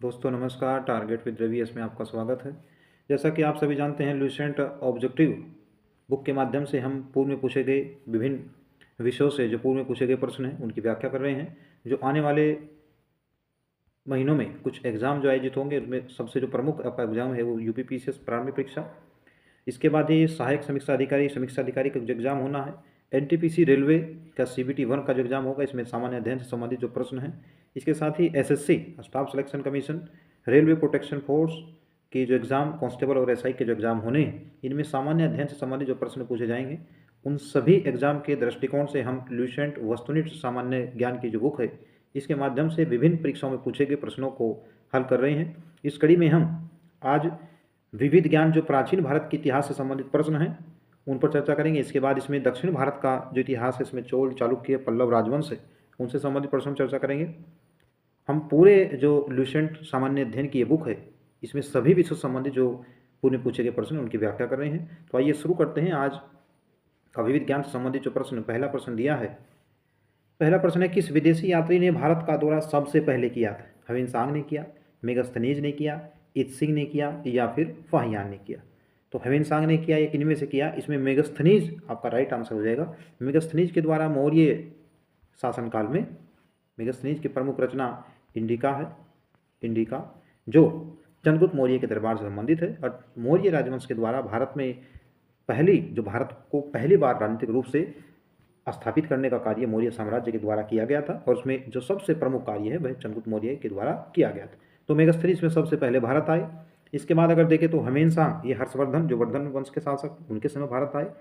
दोस्तों नमस्कार। Target with Ravi में आपका स्वागत है। जैसा कि आप सभी जानते हैं, लुसेंट ऑब्जेक्टिव बुक के माध्यम से हम पूर्व में पूछे गए विभिन्न विषयों से जो पूर्व में पूछे गए प्रश्न हैं उनकी व्याख्या कर रहे हैं। जो आने वाले महीनों में कुछ एग्ज़ाम जो आयोजित होंगे उसमें सबसे जो प्रमुख आपका एग्ज़ाम है वो यूपीपीसीएस प्रारंभिक परीक्षा। इसके बाद ही सहायक समीक्षा अधिकारी का जो एग्ज़ाम होना है। एनटीपीसी रेलवे का सीबीटी 1 का जो एग्ज़ाम होगा, इसमें सामान्य अध्ययन से संबंधित जो प्रश्न हैं। इसके साथ ही SSC staff selection commission, railway protection force की जो एग्ज़ाम, कांस्टेबल और एसआई के जो एग्ज़ाम होने हैं, इनमें सामान्य अध्ययन से संबंधित जो प्रश्न पूछे जाएंगे, उन सभी एग्ज़ाम के दृष्टिकोण से हम लुसेंट वस्तुनिष्ठ सामान्य ज्ञान की जो बुक है, इसके माध्यम से विभिन्न परीक्षाओं में पूछे गए प्रश्नों को हल कर रहे हैं। इस कड़ी में हम आज विविध ज्ञान जो प्राचीन भारत के इतिहास से संबंधित प्रश्न हैं उन पर चर्चा करेंगे। इसके बाद इसमें दक्षिण भारत का जो इतिहास है, इसमें चोल, चालुक्य, पल्लव राजवंश है, उनसे संबंधित प्रश्न चर्चा करेंगे। हम पूरे जो लुसेंट सामान्य अध्ययन की ये बुक है, इसमें सभी विषयों से संबंधित जो पूर्व में पूछे गए प्रश्न उनकी व्याख्या कर रहे हैं। तो आइए शुरू करते हैं। आज का विविध ज्ञान से संबंधित जो प्रश्न, पहला प्रश्न दिया है। पहला प्रश्न है, किस विदेशी यात्री ने भारत का दौरा सबसे पहले किया था? ह्वेनसांग ने किया, मेगस्थनीज ने किया, इत्सिंग ने किया या फिर फाहियान ने किया? तो ह्वेनसांग ने किया, एक इनमें से किया। इसमें मेगस्थनीज आपका राइट आंसर हो जाएगा। मेगस्थनीज के द्वारा मौर्य शासनकाल में मेगस्थनीज की प्रमुख रचना इंडिका है। इंडिका जो चंद्रगुप्त मौर्य के दरबार से संबंधित है और मौर्य राजवंश के द्वारा भारत में भारत को पहली बार राजनीतिक रूप से स्थापित करने का कार्य मौर्य साम्राज्य के द्वारा किया गया था और उसमें जो सबसे प्रमुख कार्य है वह चंद्रगुप्त मौर्य के द्वारा किया गया था। तो मेगस्थनीज में सबसे पहले भारत आए। इसके बाद अगर देखें तो ह्वेनसांग, ये हर्षवर्धन जो वर्धन वंश के शासक, उनके समय भारत आए।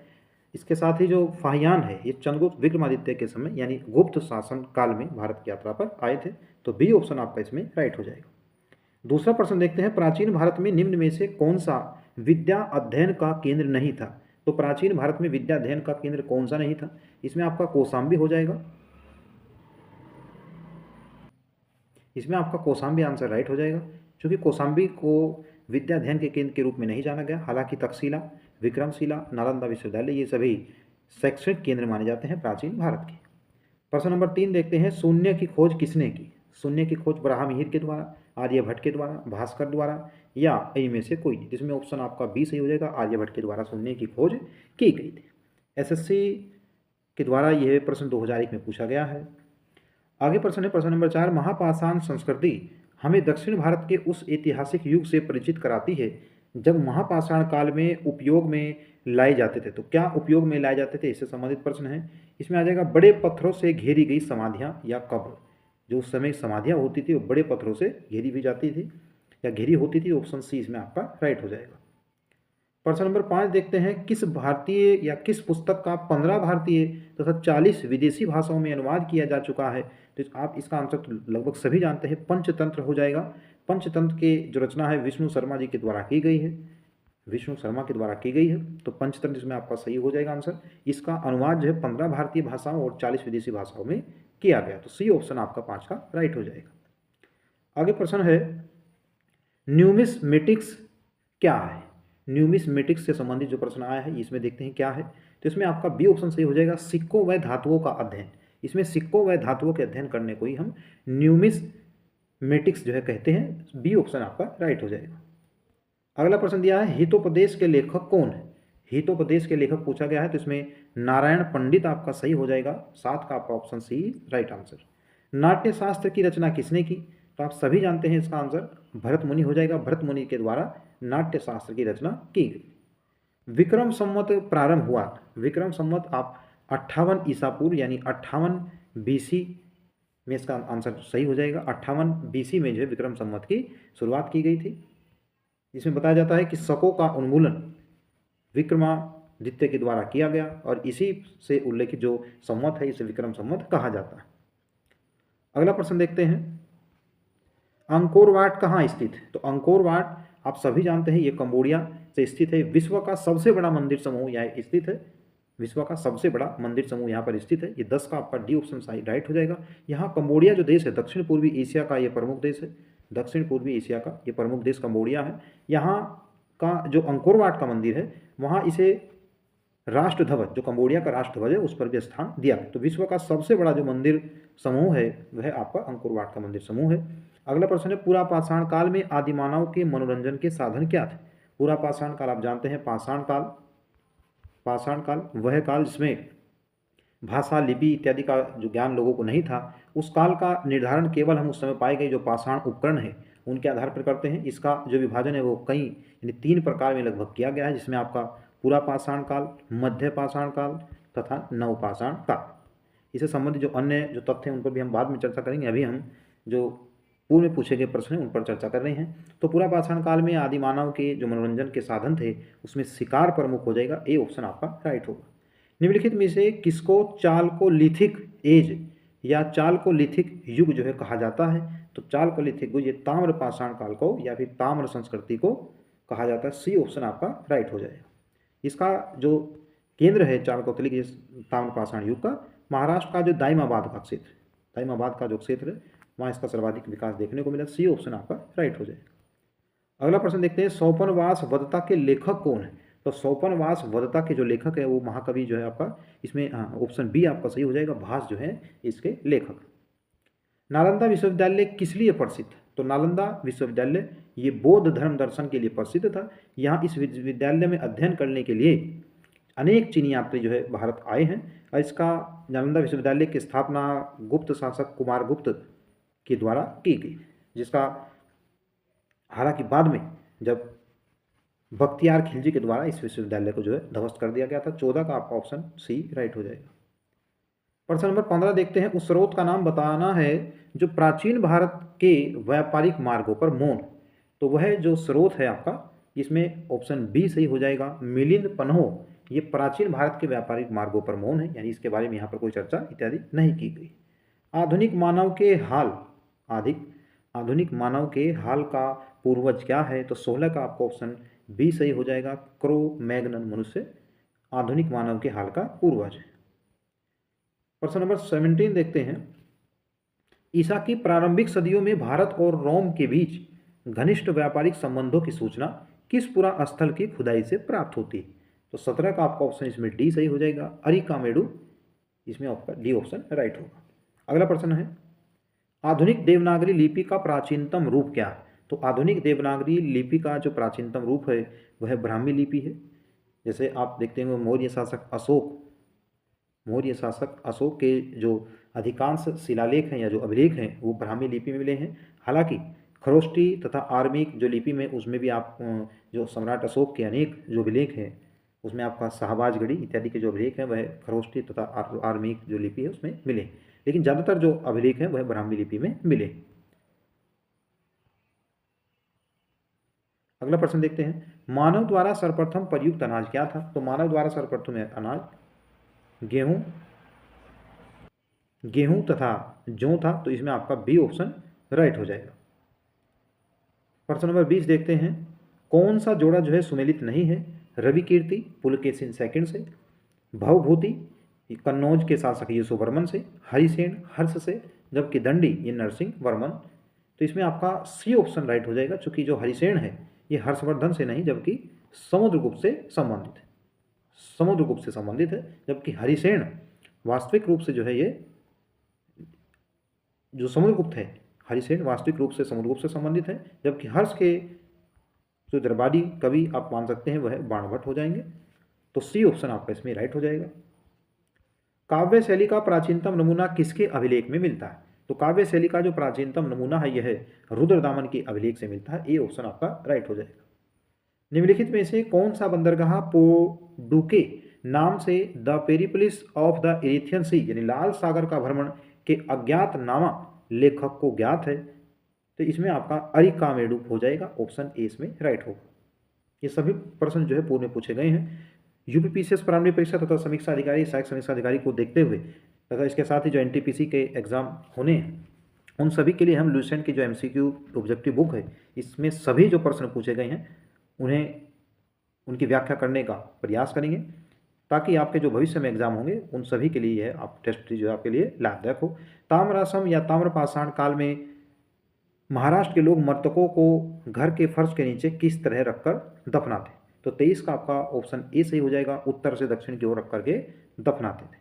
इसके साथ ही जो फाहियान है, ये चंद्रगुप्त विक्रमादित्य के समय यानी गुप्त शासन काल में भारत की यात्रा पर आए थे। तो बी ऑप्शन आपका इसमें राइट हो जाएगा। दूसरा प्रश्न देखते हैं, प्राचीन भारत में निम्न में से कौन सा विद्या अध्ययन का केंद्र नहीं था? तो प्राचीन भारत में विद्या अध्ययन का केंद्र कौन सा नहीं था? इसमें आपका कौशाम्बी हो जाएगा। इसमें आपका कौशाम्बी आंसर राइट हो जाएगा, क्योंकि कौशाम्बी को विद्या अध्ययन के केंद्र के रूप में नहीं जाना गया। हालांकि तक्षशिला, विक्रमशिला, नालंदा विश्वविद्यालय ये सभी शैक्षणिक केंद्र माने जाते हैं प्राचीन भारत के। प्रश्न नंबर 3 देखते हैं, शून्य की खोज किसने की? शून्य की खोज ब्राह्महीर के द्वारा, आर्यभट्ट के द्वारा, भास्कर द्वारा या इनमें से कोई? जिसमें ऑप्शन आपका बी सही हो जाएगा। आर्यभट्ट के द्वारा शून्य की खोज की गई थी। एसएससी के द्वारा यह प्रश्न 2001 में पूछा गया है। आगे प्रश्न है प्रश्न नंबर 4, महापाषाण संस्कृति हमें दक्षिण भारत के उस ऐतिहासिक युग से परिचित कराती है जब महापाषाण काल में उपयोग में लाए जाते थे। तो क्या उपयोग में लाए जाते थे, इससे संबंधित प्रश्न है। इसमें आ जाएगा बड़े पत्थरों से घेरी गई समाधियां या कब्र। जो उस समय समाधियां होती थी वो बड़े पत्थरों से घेरी भी जाती थी या घेरी होती थी। ऑप्शन सी इसमें आपका राइट हो जाएगा। प्रश्न नंबर 5 देखते हैं, किस भारतीय या किस पुस्तक का 15 भारतीय तथा 40 विदेशी भाषाओं में अनुवाद किया जा चुका है? तो आप इसका आंसर तो लगभग सभी जानते हैं, पंचतंत्र हो जाएगा। पंचतंत्र की जो रचना है विष्णु शर्मा जी के द्वारा की गई है। विष्णु शर्मा के द्वारा की गई है, तो पंचतंत्र इसमें आपका सही हो जाएगा आंसर। इसका अनुवाद जो है 15 भारतीय भाषाओं और 40 विदेशी भाषाओं में किया गया। तो सी ऑप्शन आपका 5 का राइट हो जाएगा। आगे प्रश्न है, न्यूमिस्मेटिक्स क्या है? न्यूमिस्मेटिक्स से संबंधित जो प्रश्न आया है इसमें देखते हैं क्या है। तो इसमें आपका बी ऑप्शन सही हो जाएगा, सिक्कों व धातुओं का अध्ययन। इसमें सिक्कों व धातुओं के अध्ययन करने को ही हम न्यूमिस्मेटिक्स जो है कहते हैं। बी ऑप्शन आपका राइट हो जाएगा। अगला प्रश्न दिया है, हितोपदेश के लेखक कौन है? हितोपदेश के लेखक पूछा गया है, तो इसमें नारायण पंडित आपका सही हो जाएगा। 7 का आपका ऑप्शन सी राइट आंसर। नाट्य शास्त्र की रचना किसने की? तो आप सभी जानते हैं इसका आंसर भरत मुनि हो जाएगा। भरत मुनि के द्वारा नाट्य शास्त्र की रचना की गई। विक्रम संवत प्रारंभ हुआ, विक्रम संवत आप 58 ईसा पूर्व यानी 58 बीसी में इसका आंसर सही हो जाएगा। 58 बीसी में जो है विक्रम संवत की शुरुआत की गई थी। इसमें बताया जाता है कि शकों का उन्मूलन विक्रमादित्य के द्वारा किया गया और इसी से उल्लेखित जो संवत है इसे विक्रम संवत कहा जाता है। अगला प्रश्न देखते हैं, अंकोर वाट कहाँ स्थित है? तो अंकोर वाट आप सभी जानते हैं ये कंबोडिया से स्थित है। विश्व का सबसे बड़ा मंदिर समूह यहाँ स्थित है। विश्व का सबसे बड़ा मंदिर समूह यहाँ पर स्थित है। ये 10 का आपका डी ऑप्शन सही राइट हो जाएगा। यहाँ कंबोडिया जो देश है दक्षिण पूर्वी एशिया का ये प्रमुख देश है। दक्षिण पूर्वी एशिया का ये प्रमुख देश कंबोडिया है। यहाँ का जो अंकोर वाट का मंदिर है वहाँ इसे राष्ट्र ध्वज, जो कंबोडिया का राष्ट्र ध्वज है, उस पर भी स्थान दिया है। तो विश्व का सबसे बड़ा जो मंदिर समूह है वह आपका अंकोर वाट का मंदिर समूह है। अगला प्रश्न है, पूरा पाषाण काल में आदिमानव के मनोरंजन के साधन क्या थे? पूरा पाषाण काल आप जानते हैं, पाषाण काल वह काल जिसमें भाषा, लिपि इत्यादि का जो ज्ञान लोगों को नहीं था, उस काल का निर्धारण केवल हम उस समय पाए गए जो पाषाण उपकरण है उनके आधार पर करते हैं। इसका जो विभाजन है वो कई यानी 3 प्रकार में लगभग किया गया है, जिसमें आपका पूरा पाषाण काल, मध्य पाषाण काल तथा नवपाषाण काल। इससे संबंधित जो अन्य जो तथ्य हैं उन पर भी हम बाद में चर्चा करेंगे। अभी हम जो पूर्व में पूछे गए प्रश्न हैं उन पर चर्चा कर रहे हैं। तो पूरा पाषाण काल में आदि मानव के जो मनोरंजन के साधन थे उसमें शिकार प्रमुख हो जाएगा, ए ऑप्शन आपका राइट होगा। निम्नलिखित में से किसको चालकोलिथिक एज या चालकोलिथिक युग जो है कहा जाता है? तो चालकोलिथिक युग ये ताम्र पाषाण काल को या फिर ताम्र संस्कृति को कहा जाता है, सी ऑप्शन आपका राइट हो जाएगा। इसका जो केंद्र है चालकोलिथिक ताम्र पाषाण युग का, महाराष्ट्र का जो दाइमाबाद का क्षेत्र, दाइमाबाद का जो क्षेत्र है वहाँ इसका सर्वाधिक विकास देखने को मिला, सी ऑप्शन आपका राइट हो जाएगा। अगला प्रश्न देखते हैं, सोपनवास वधता के लेखक कौन है? तो सोपनवास वधता के जो लेखक है वो महाकवि जो है आपका, इसमें ऑप्शन बी आपका सही हो जाएगा, भास जो है इसके लेखक। नालंदा विश्वविद्यालय किस लिए प्रसिद्ध? तो नालंदा विश्वविद्यालय ये बौद्ध धर्म दर्शन के लिए प्रसिद्ध था। यहाँ इस विश्वविद्यालय में अध्ययन करने के लिए अनेक चीनी यात्री जो है भारत आए हैं और इसका नालंदा विश्वविद्यालय की स्थापना गुप्त शासक कुमारगुप्त के द्वारा की गई, जिसका हालांकि बाद में जब बख्तियार खिलजी के द्वारा इस विश्वविद्यालय को जो है ध्वस्त कर दिया गया था। 14 का आपका ऑप्शन सी राइट हो जाएगा। प्रश्न नंबर 15 देखते हैं, उस स्रोत का नाम बताना है जो प्राचीन भारत के व्यापारिक मार्गों पर मौन। तो वह जो स्रोत है आपका, इसमें ऑप्शन बी सही हो जाएगा, मिलिंद पन्हो। ये प्राचीन भारत के व्यापारिक मार्गों पर मौन है, यानी इसके बारे में यहाँ पर कोई चर्चा इत्यादि नहीं की गई। आधुनिक मानव के हाल आधुनिक मानव के हाल का पूर्वज क्या है? तो 16 का आपका ऑप्शन बी सही हो जाएगा, क्रो मैग्नन मनुष्य आधुनिक मानव के हाल का पूर्वज है। प्रश्न नंबर 17 देखते हैं, ईसा की प्रारंभिक सदियों में भारत और रोम के बीच घनिष्ठ व्यापारिक संबंधों की सूचना किस पुरा स्थल की खुदाई से प्राप्त होती है? तो 17 का आपका ऑप्शन इसमें डी सही हो जाएगा, अरिकामेडु, इसमें आपका डी ऑप्शन राइट होगा। अगला प्रश्न है, आधुनिक देवनागरी लिपि का प्राचीनतम रूप क्या है? तो आधुनिक देवनागरी लिपि का जो प्राचीनतम रूप है वह ब्राह्मी लिपि है। जैसे आप देखते हैं मौर्य शासक अशोक के जो अधिकांश शिलालेख हैं या जो अभिलेख हैं वो ब्राह्मी लिपि में मिले हैं। हालांकि खरोष्टी तथा आर्मिक जो लिपि में उसमें भी आप जो सम्राट अशोक के अनेक जो अभिलेख हैं उसमें आपका शाहबाजगढ़ी इत्यादि के जो अभिलेख हैं वह खरोष्टी तथा आर्मिक जो लिपि है उसमें मिले, लेकिन ज़्यादातर जो अभिलेख हैं वह ब्राह्मी लिपि में मिले। अगला प्रश्न देखते हैं, मानव द्वारा सर्वप्रथम प्रयुक्त अनाज क्या था? तो मानव द्वारा सर्वप्रथम अनाज गेहूं तथा जौ था, तो इसमें आपका बी ऑप्शन राइट हो जाएगा। प्रश्न नंबर 20 देखते हैं, कौन सा जोड़ा जो है सुमेलित नहीं है? रवि कीर्ति पुलकेशिन सेकंड से, भवभूति कन्नौज के शासक यशोवर्मन से, हरिसेन हर्ष से, जबकि दंडी ये नरसिंह वर्मन। तो इसमें आपका सी ऑप्शन राइट हो जाएगा, चूंकि जो हरिसेन है ये हर्षवर्धन से नहीं जबकि समुद्रगुप्त से संबंधित है, जबकि हरिसेन वास्तविक रूप से जो है ये जो समुद्रगुप्त है, हरिसेन वास्तविक रूप से समुद्रगुप्त से संबंधित है, जबकि हर्ष के जो दरबारी कवि आप मान सकते हैं वह बाणभट्ट हो जाएंगे। तो सी ऑप्शन आपका इसमें राइट हो जाएगा। काव्य शैली का प्राचीनतम नमूना किसके अभिलेख में मिलता है? तो काव्य शैली का जो प्राचीनतम नमूना है यह रुद्रदामन के अभिलेख से मिलता है, ए ऑप्शन आपका राइट हो जाएगा। निम्नलिखित में से कौन सा बंदरगाह पोडुके नाम से द पेरिप्लस ऑफ द इरिथियन सी यानी लाल सागर का भ्रमण के अज्ञात नामा लेखक को ज्ञात है? तो इसमें आपका अरिकामेडु हो जाएगा, ऑप्शन ए इसमें राइट होगा। ये सभी प्रश्न जो है पूर्व में पूछे गए हैं। यूपीपीसीएस प्रारंभिक परीक्षा तथा समीक्षा अधिकारी सहायक समीक्षा अधिकारी को देखते हुए तथा इसके साथ ही जो एनटीपीसी के एग्जाम होने हैं उन सभी के लिए हम लुसेंट की जो एमसीक्यू ऑब्जेक्टिव बुक है इसमें सभी जो प्रश्न पूछे गए हैं उन्हें उनकी व्याख्या करने का प्रयास करेंगे ताकि आपके जो भविष्य में एग्जाम होंगे उन सभी के लिए यह आप टेस्ट जो आपके लिए लाभदायक हो। ताम्रसम या ताम्रपाषाण काल में महाराष्ट्र के लोग मृतकों को घर के फर्श के नीचे किस तरह रखकर दफनाते? तो 23 का आपका ऑप्शन ए सही हो जाएगा, उत्तर से दक्षिण की ओर रख करके दफनाते थे।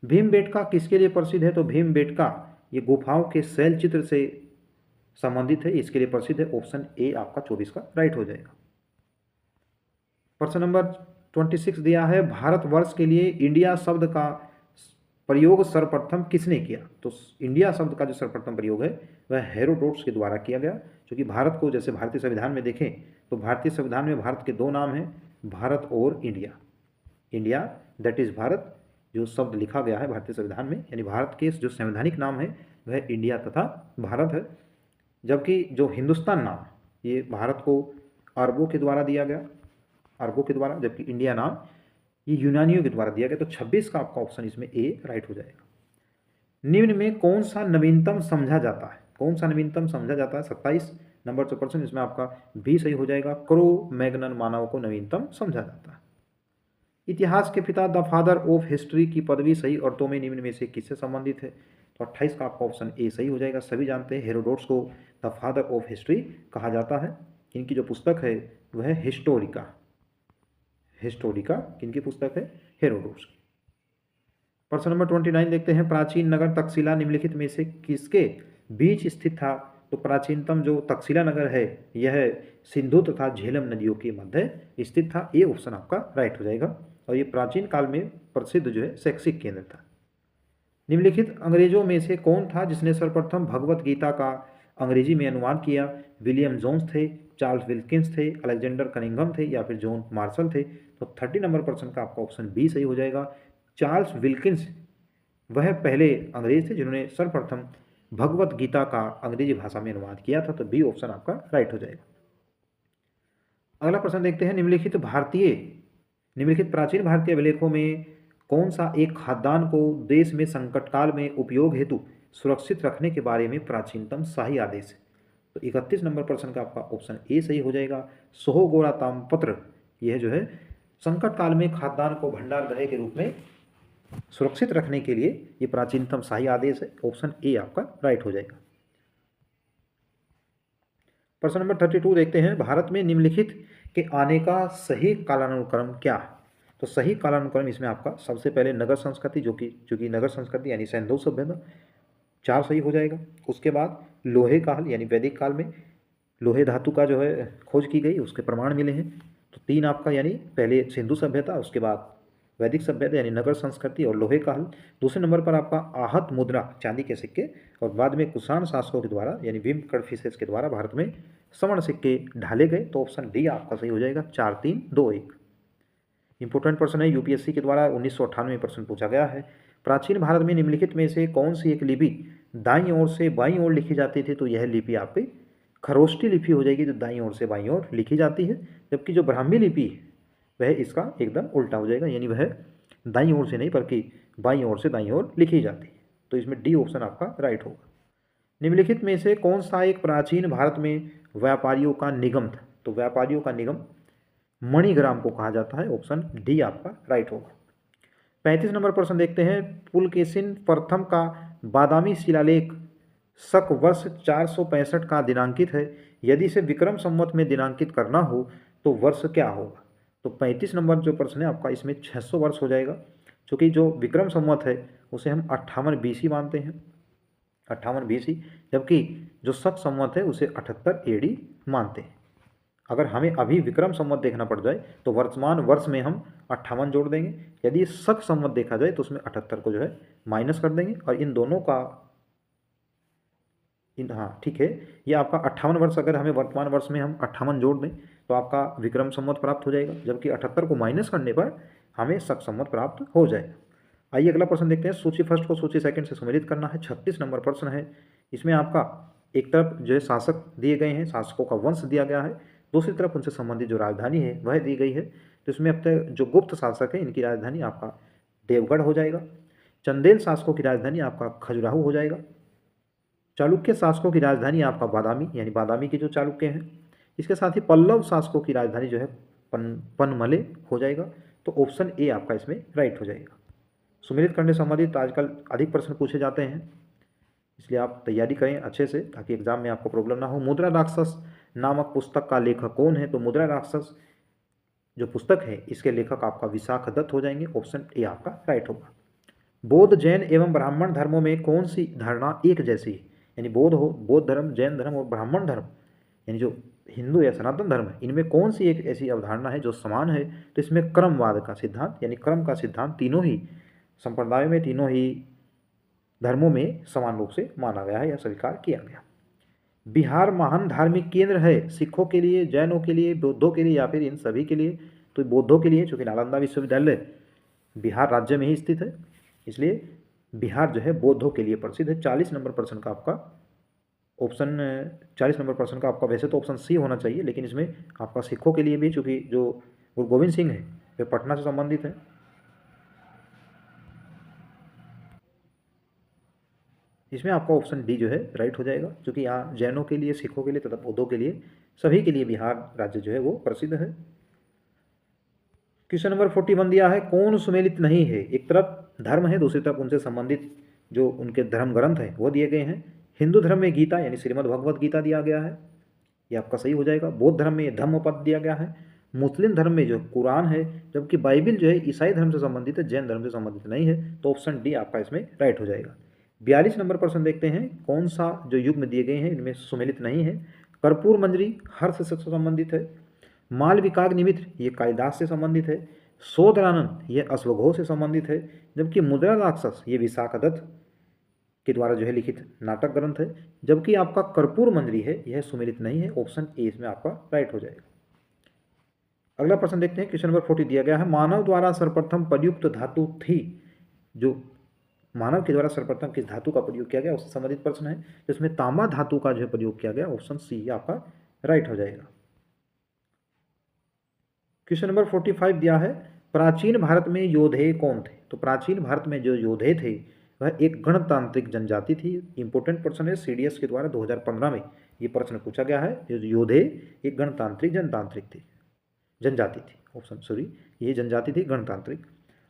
भीमबेटका किसके लिए प्रसिद्ध है? तो भीमबेटका ये गुफाओं के शैल चित्र से संबंधित है, इसके लिए प्रसिद्ध है। ऑप्शन ए आपका 24 का राइट हो जाएगा। प्रश्न नंबर 26 दिया है, भारतवर्ष के लिए इंडिया शब्द का प्रयोग सर्वप्रथम किसने किया? तो इंडिया शब्द का जो सर्वप्रथम प्रयोग है वह हेरोडोट्स के द्वारा किया गया। क्योंकि भारत को जैसे भारतीय संविधान में देखें तो भारतीय संविधान में भारत के दो नाम हैं, भारत और India. India that is Bharat जो शब्द लिखा गया है भारतीय संविधान में, यानी भारत के जो संवैधानिक नाम है वह इंडिया तथा भारत है। जबकि जो हिंदुस्तान नाम ये भारत को अरबों के द्वारा दिया गया, अरबों के द्वारा, जबकि इंडिया नाम ये यूनानियों के द्वारा दिया गया। तो 26 का आपका ऑप्शन इसमें ए राइट हो जाएगा। निम्न में कौन सा नवीनतम समझा जाता है? कौन सा नवीनतम समझा जाता है? 27 नंबर जो प्रश्न इसमें आपका बी सही हो जाएगा। क्रो मैग्नन मानव को नवीनतम समझा जाता है। इतिहास के पिता द फादर ऑफ हिस्ट्री की पदवी सही अर्थों में निम्न में से किससे संबंधित है? तो 28 का आपका ऑप्शन ए सही हो जाएगा। सभी जानते हैं हेरोडोट्स को द फादर ऑफ हिस्ट्री कहा जाता है। इनकी जो पुस्तक है वह है हिस्टोरिका। हिस्टोरिका किनकी पुस्तक है? हेरोडोट्स की। प्रश्न नंबर 29 देखते हैं, प्राचीन नगर तक्षशिला निम्नलिखित में से किसके बीच स्थित था? तो प्राचीनतम जो तक्षशिला नगर है यह सिंधु तथा झेलम नदियों के मध्य स्थित था। ये ऑप्शन आपका राइट हो जाएगा। और ये प्राचीन काल में प्रसिद्ध जो है शैक्षिक केंद्र था। निम्नलिखित अंग्रेजों में से कौन था जिसने सर्वप्रथम भगवत गीता का अंग्रेजी में अनुवाद किया? विलियम जोन्स थे, चार्ल्स विल्किंस थे, अलेक्जेंडर कनिंघम थे या फिर जॉन मार्शल थे? तो 30 नंबर प्रश्न का आपका ऑप्शन बी सही हो जाएगा। चार्ल्स विल्किंस वह पहले अंग्रेज थे जिन्होंने सर्वप्रथम भगवत गीता का अंग्रेजी भाषा में अनुवाद किया था। तो बी ऑप्शन आपका राइट हो जाएगा। अगला प्रश्न देखते हैं, निम्नलिखित प्राचीन भारतीय अभिलेखों में कौन सा एक खाद्यान्न को देश में संकट काल में उपयोग हेतु सुरक्षित रखने के बारे में प्राचीनतम शाही आदेश है? तो 31 नंबर प्रश्न का आपका ऑप्शन ए सही हो जाएगा। सोहोगोरा ताम्रपत्र यह जो है संकट काल में खाद्यान्न को भंडार गृह के रूप में सुरक्षित रखने के लिए ये प्राचीनतम शाही आदेश है। ऑप्शन ए आपका राइट हो जाएगा। प्रश्न नंबर 32 देखते हैं, भारत में निम्नलिखित के आने का सही कालानुक्रम क्या है? तो सही कालानुक्रम इसमें आपका सबसे पहले नगर संस्कृति जो कि नगर संस्कृति यानी सिंधु सभ्यता 4 सही हो जाएगा। उसके बाद लोहे काल यानी वैदिक काल में लोहे धातु का जो है खोज की गई, उसके प्रमाण मिले हैं। तो 3 आपका यानी पहले सिंधु सभ्यता, उसके बाद वैदिक सभ्यता यानी नगर संस्कृति और लोहे काल। दूसरे नंबर पर आपका आहत मुद्रा चांदी के सिक्के और बाद में कुषाण शासकों के द्वारा यानी विम कड़फिसेस के द्वारा भारत में स्वर्ण सिक्के ढाले गए। तो ऑप्शन डी आपका सही हो जाएगा। 4 3 2 1 इंपॉर्टेंट प्रश्न है, यूपीएससी के द्वारा 1998 में प्रश्न पूछा गया है। प्राचीन भारत में निम्नलिखित में से कौन सी एक लिपि दाईं ओर से बाईं ओर लिखी जाती थी? तो यह लिपि आपकी खरोष्ठी लिपि हो जाएगी जो दाईं ओर से बाईं ओर लिखी जाती है। जबकि जो ब्राह्मी लिपि है वह इसका एकदम उल्टा हो जाएगा, यानी वह दाईं ओर से नहीं बल्कि बाईं ओर से दाईं ओर लिखी जाती है। तो इसमें डी ऑप्शन आपका राइट होगा। निम्नलिखित में से कौन सा एक प्राचीन भारत में व्यापारियों का निगम था? तो व्यापारियों का निगम मणिग्राम को कहा जाता है। ऑप्शन डी आपका राइट होगा। 35 नंबर प्रश्न देखते हैं, पुलकेशिन प्रथम का बादामी शिलालेख शक वर्ष 465 का दिनांकित है। यदि इसे विक्रम संवत में दिनांकित करना हो तो वर्ष क्या होगा? तो 35 नंबर जो प्रश्न है आपका इसमें 600 वर्ष हो जाएगा। क्योंकि जो विक्रम संवत है उसे हम 58 BC मानते हैं, 58 BC, जबकि जो शक संवत है उसे 78 AD मानते हैं। अगर हमें अभी विक्रम संवत देखना पड़ जाए तो वर्तमान वर्ष में हम 58 जोड़ देंगे। यदि शक संवत देखा जाए तो उसमें 78 को जो है माइनस कर देंगे और इन दोनों का हाँ ठीक है, ये आपका 58 वर्ष अगर हमें वर्तमान वर्ष में हम 58 जोड़ दें तो आपका विक्रम संवत प्राप्त हो जाएगा। जबकि 78 को माइनस करने पर हमें शक संवत प्राप्त हो जाएगा। आइए अगला प्रश्न देखते हैं, सूची फर्स्ट को सूची सेकंड से सम्मिलित करना है। 36 नंबर प्रश्न है। इसमें आपका एक तरफ जो है शासक दिए गए हैं, शासकों का वंश दिया गया है, दूसरी तरफ उनसे संबंधित जो राजधानी है वह दी गई है। तो इसमें अब तक जो गुप्त शासक है इनकी राजधानी आपका देवगढ़ हो जाएगा। चंदेल शासकों की राजधानी आपका खजुराहो हो जाएगा। चालुक्य शासकों की राजधानी आपका बादामी यानी बादामी के जो चालुक्य हैं। इसके साथ ही पल्लव शासकों की राजधानी जो है पनमले हो जाएगा। तो ऑप्शन ए आपका इसमें राइट हो जाएगा। सुमिलित करने संबंधित आजकल अधिक प्रश्न पूछे जाते हैं, इसलिए आप तैयारी करें अच्छे से ताकि एग्जाम में आपको प्रॉब्लम ना हो। मुद्रा राक्षस नामक पुस्तक का लेखक कौन है? तो मुद्रा राक्षस जो पुस्तक है इसके लेखक आपका विशाख दत्त हो जाएंगे। ऑप्शन ए आपका राइट होगा। बौद्ध, जैन एवं ब्राह्मण धर्मों में कौन सी धारणा एक जैसी है? यानी बौद्ध धर्म, जैन धर्म और ब्राह्मण धर्म, यानी जो हिंदू या सनातन धर्म है, इनमें कौन सी एक ऐसी अवधारणा है जो समान है? तो इसमें क्रमवाद का सिद्धांत, यानी क्रम का सिद्धांत तीनों ही संप्रदायों में, तीनों ही धर्मों में समान रूप से माना गया है या स्वीकार किया गया। बिहार महान धार्मिक केंद्र है सिखों के लिए, जैनों के लिए, बौद्धों के लिए या फिर इन सभी के लिए? तो बौद्धों के लिए, चूँकि नालंदा विश्वविद्यालय बिहार राज्य में ही स्थित है, इसलिए बिहार जो है बौद्धों के लिए प्रसिद्ध है। 40 नंबर प्रश्न का आपका ऑप्शन 40 नंबर प्रश्न का आपका वैसे तो ऑप्शन सी होना चाहिए, लेकिन इसमें आपका सिखों के लिए भी, चूँकि जो गुरु गोविंद सिंह है वे पटना से संबंधित है, इसमें आपका ऑप्शन डी जो है राइट हो जाएगा, क्योंकि यहाँ जैनों के लिए, सिखों के लिए तथा बौद्धों के लिए, सभी के लिए बिहार राज्य जो है वो प्रसिद्ध है। क्वेश्चन नंबर 41 दिया है, कौन सुमेलित नहीं है? एक तरफ धर्म है, दूसरी तरफ उनसे संबंधित जो उनके धर्म ग्रंथ हैं वो दिए गए हैं। हिंदू धर्म में गीता यानी श्रीमद् भगवत गीता दिया गया है, ये आपका सही हो जाएगा। बौद्ध धर्म में धम्मपद दिया गया है। मुस्लिम धर्म में जो कुरान है, जबकि बाइबिल जो है ईसाई धर्म से संबंधित है, जैन धर्म से संबंधित नहीं है, तो ऑप्शन डी आपका इसमें राइट हो जाएगा। 42 नंबर प्रश्न देखते हैं, कौन सा जो युग में दिए गए हैं इनमें सुमेलित नहीं है? कर्पूर मंजरी हर्ष से संबंधित है। मालविकाग्नि निमित्त ये कालिदास से संबंधित है। सोदरानंद ये अश्वघोष से संबंधित है, जबकि मुद्रा राक्षस ये विशाखदत्त के द्वारा जो है लिखित नाटक ग्रंथ है। जबकि आपका कर्पूर मंजरी है यह सुमेलित नहीं है, ऑप्शन ए इसमें आपका राइट हो जाएगा। अगला प्रश्न देखते हैं, क्वेश्चन नंबर 40 दिया गया है, मानव द्वारा सर्वप्रथम प्रयुक्त धातु थी? जो मानव के द्वारा सर्वप्रथम किस धातु का प्रयोग किया गया उससे संबंधित प्रश्न है, जिसमें तांबा धातु का जो प्रयोग किया गया, ऑप्शन सी आपका राइट हो जाएगा। क्वेश्चन नंबर 45 दिया है, प्राचीन भारत में योधे कौन थे? तो प्राचीन भारत में जो योधे थे वह एक गणतांत्रिक जनजाति थी। इंपॉर्टेंट प्रश्न है, सीडीएस के द्वारा 2015 में ये प्रश्न पूछा गया है। योधे एक गणतांत्रिक जनजाति थी, ऑप्शन सॉरी ये जनजाति थी गणतांत्रिक।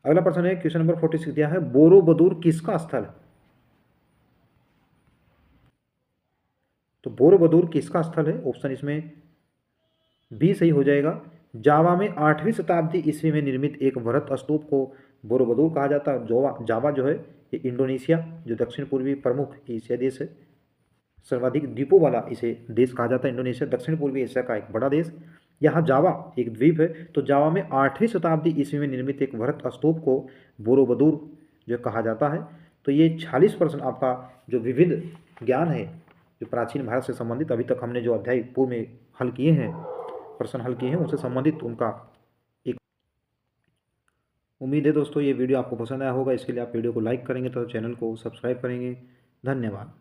अगला प्रश्न है, क्वेश्चन नंबर 46 दिया है, बोरोबदूर किसका स्थल है? तो बोरोबदूर किसका स्थल है? ऑप्शन इसमें बी सही हो जाएगा। जावा में 8वीं शताब्दी ईस्वी में निर्मित एक वृहत स्तूप को बोरोबदूर कहा जाता है। जावा जो है ये इंडोनेशिया जो दक्षिण पूर्वी प्रमुख एशिया देश है, सर्वाधिक द्वीपों वाला इसे देश कहा जाता है। इंडोनेशिया दक्षिण पूर्वी एशिया का एक बड़ा देश। यहाँ जावा एक द्वीप है, तो जावा में 8वीं शताब्दी ईस्वी में निर्मित एक वृहत स्तूप को बोरोबदूर जो कहा जाता है। तो ये 46 प्रश्न आपका जो विविध ज्ञान है जो प्राचीन भारत से संबंधित अभी तक हमने जो अध्याय पूर्व में हल किए हैं, प्रश्न हल किए हैं, उनसे संबंधित उनका एक उम्मीद है दोस्तों ये वीडियो आपको पसंद आया होगा। इसके लिए आप वीडियो को लाइक करेंगे तो चैनल को सब्सक्राइब करेंगे। धन्यवाद।